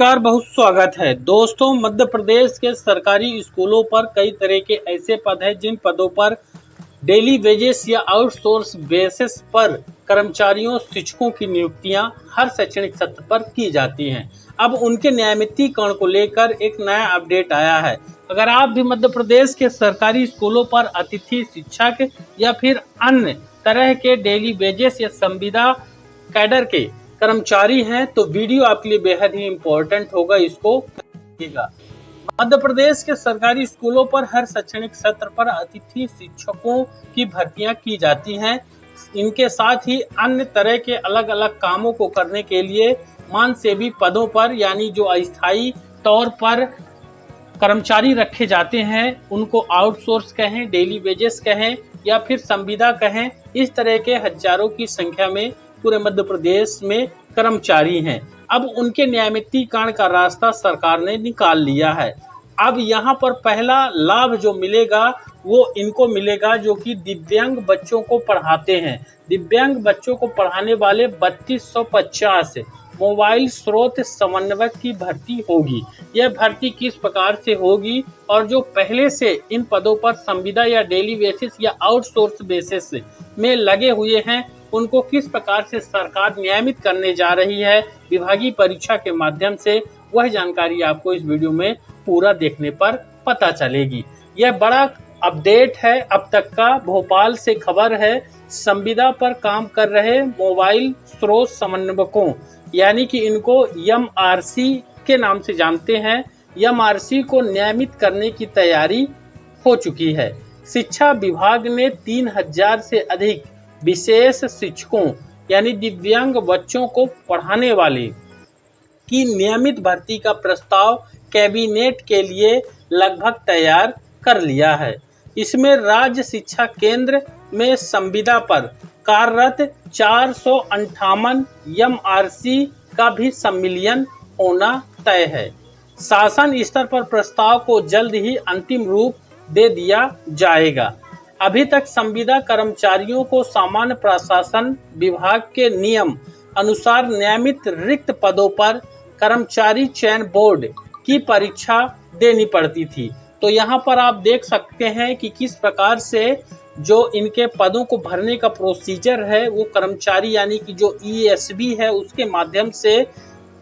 नमस्कार, बहुत स्वागत है दोस्तों। मध्य प्रदेश के सरकारी स्कूलों पर कई तरह के ऐसे पद हैं जिन पदों पर डेली वेजेस या आउटसोर्स बेसिस पर कर्मचारियों शिक्षकों की नियुक्तियां हर शैक्षणिक सत्र पर की जाती हैं। अब उनके नियमितीकरण को लेकर एक नया अपडेट आया है। अगर आप भी मध्य प्रदेश के सरकारी स्कूलों पर अतिथि शिक्षक या फिर अन्य तरह के डेली वेजेस या संविदा कैडर के कर्मचारी हैं तो वीडियो आपके लिए बेहद ही इम्पोर्टेंट होगा, इसको देखिएगा। मध्य प्रदेश के सरकारी स्कूलों पर हर शैक्षणिक सत्र पर अतिथि शिक्षकों की भर्तियां की जाती हैं। इनके साथ ही अन्य तरह के अलग अलग कामों को करने के लिए मानसेवी पदों पर यानी जो अस्थायी तौर पर कर्मचारी रखे जाते हैं उनको आउटसोर्स कहें, डेली वेजेस कहें या फिर संविदा कहें, इस तरह के हजारों की संख्या में पूरे मध्य प्रदेश में कर्मचारी हैं। अब उनके नियमितीकरण का रास्ता सरकार ने निकाल लिया है। अब यहाँ पर पहला लाभ जो मिलेगा वो इनको मिलेगा जो कि दिव्यांग बच्चों को पढ़ाते हैं। दिव्यांग बच्चों को पढ़ाने वाले 3250 मोबाइल स्रोत समन्वयक की भर्ती होगी। यह भर्ती किस प्रकार से होगी और जो पहले से इन पदों पर संविदा या डेली बेसिस या आउटसोर्स बेसिस में लगे हुए हैं उनको किस प्रकार से सरकार नियमित करने जा रही है विभागीय परीक्षा के माध्यम से, वह जानकारी आपको इस वीडियो में पूरा देखने पर पता चलेगी। यह बड़ा अपडेट है अब तक का। भोपाल से खबर है, संविदा पर काम कर रहे मोबाइल स्रोत समन्वयकों यानी कि इनको एमआरसी के नाम से जानते हैं, एमआरसी को नियमित करने की तैयारी हो चुकी है। शिक्षा विभाग ने 3000 से अधिक विशेष शिक्षकों यानी दिव्यांग बच्चों को पढ़ाने वाले की नियमित भर्ती का प्रस्ताव कैबिनेट के लिए लगभग तैयार कर लिया है। इसमें राज्य शिक्षा केंद्र में संविदा पर कार्यरत 458 एमआरसी का भी सम्मिलन होना तय है। शासन स्तर पर प्रस्ताव को जल्द ही अंतिम रूप दे दिया जाएगा। अभी तक संविदा कर्मचारियों को सामान्य प्रशासन विभाग के नियम अनुसार नियमित रिक्त पदों पर कर्मचारी चयन बोर्ड की परीक्षा देनी पड़ती थी। तो यहाँ पर आप देख सकते हैं कि किस प्रकार से जो इनके पदों को भरने का प्रोसीजर है वो कर्मचारी यानी कि जो ईएसबी है उसके माध्यम से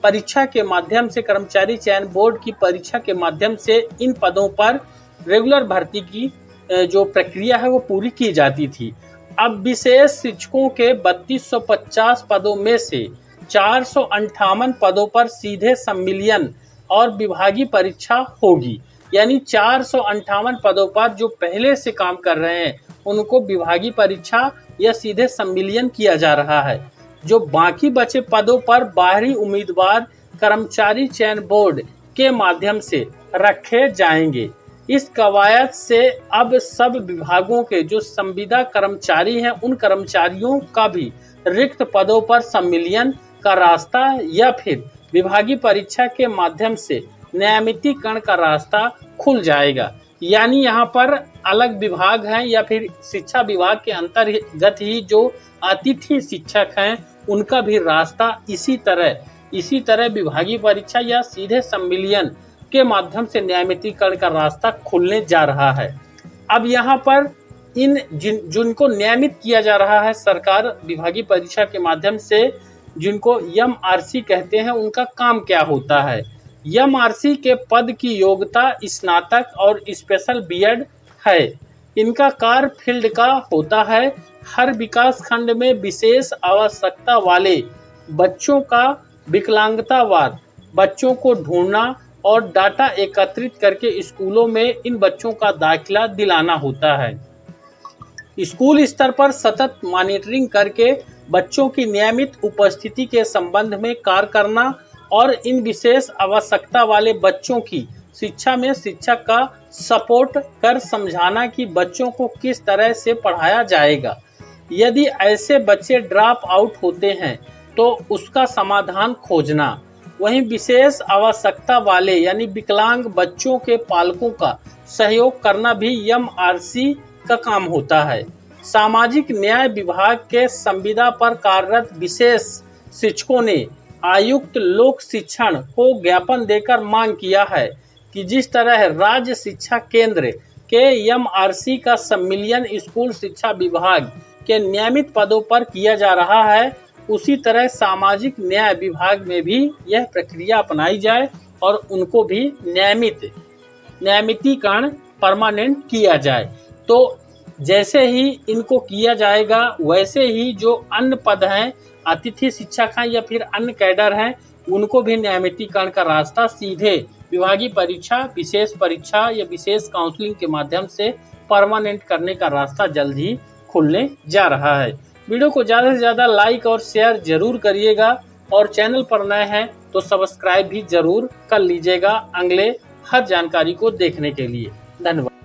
परीक्षा के माध्यम से कर्मचारी चयन बोर्ड की परीक्षा के माध्यम से इन पदों पर रेगुलर भर्ती की जो प्रक्रिया है वो पूरी की जाती थी। अब विशेष शिक्षकों के 3250 पदों में से 458 पदों पर सीधे सम्मिलन और विभागीय परीक्षा होगी। यानी 458 पदों पर जो पहले से काम कर रहे हैं उनको विभागीय परीक्षा या सीधे सम्मिलन किया जा रहा है। जो बाकी बचे पदों पर बाहरी उम्मीदवार कर्मचारी चयन बोर्ड के माध्यम से रखे जाएंगे। इस कवायद से अब सब विभागों के जो संविदा कर्मचारी हैं उन कर्मचारियों का भी रिक्त पदों पर सम्मिलन का रास्ता या फिर विभागीय परीक्षा के माध्यम से नियमितीकरण का रास्ता खुल जाएगा। यानी यहाँ पर अलग विभाग हैं या फिर शिक्षा विभाग के अंतर्गत ही जो अतिथि शिक्षक हैं उनका भी रास्ता इसी तरह विभागीय परीक्षा या सीधे सम्मिलन के माध्यम से नियमितीकरण का रास्ता खुलने जा रहा है। अब यहाँ पर जिनको नियमित किया जा रहा है सरकार विभागीय परीक्षा के माध्यम से, जिनको एमआरसी कहते हैं, उनका काम क्या होता है। एमआरसी के पद की योग्यता स्नातक और स्पेशल बीएड है। इनका कार्य फील्ड का होता है हर विकास खंड में विशेष आवश्यकता वाले बच्चों का विकलांगतावार बच्चों को ढूंढना और डाटा एकत्रित करके स्कूलों में इन बच्चों का दाखिला दिलाना होता है। स्कूल स्तर पर सतत मॉनिटरिंग करके बच्चों की नियमित उपस्थिति के संबंध में कार्य करना और इन विशेष आवश्यकता वाले बच्चों की शिक्षा में शिक्षक का सपोर्ट कर समझाना कि बच्चों को किस तरह से पढ़ाया जाएगा। यदि ऐसे बच्चे ड्रॉप आउट होते हैं तो उसका समाधान खोजना। वहीं विशेष आवश्यकता वाले यानी विकलांग बच्चों के पालकों का सहयोग करना भी एमआरसी का काम होता है। सामाजिक न्याय विभाग के संविदा पर कार्यरत विशेष शिक्षकों ने आयुक्त लोक शिक्षण को ज्ञापन देकर मांग किया है कि जिस तरह राज्य शिक्षा केंद्र के एमआरसी का संविलियन स्कूल शिक्षा विभाग के नियमित पदों पर किया जा रहा है, उसी तरह सामाजिक न्याय विभाग में भी यह प्रक्रिया अपनाई जाए और उनको भी नियमितीकरण परमानेंट किया जाए। तो जैसे ही इनको किया जाएगा वैसे ही जो अन्य पद हैं, अतिथि शिक्षक हैं या फिर अन्य कैडर हैं, उनको भी नियमितीकरण का रास्ता सीधे विभागीय परीक्षा, विशेष परीक्षा या विशेष काउंसलिंग के माध्यम से परमानेंट करने का रास्ता जल्द ही खुलने जा रहा है। वीडियो को ज़्यादा से ज़्यादा लाइक और शेयर जरूर करिएगा और चैनल पर नए हैं तो सब्सक्राइब भी जरूर कर लीजिएगा अगले हर जानकारी को देखने के लिए। धन्यवाद।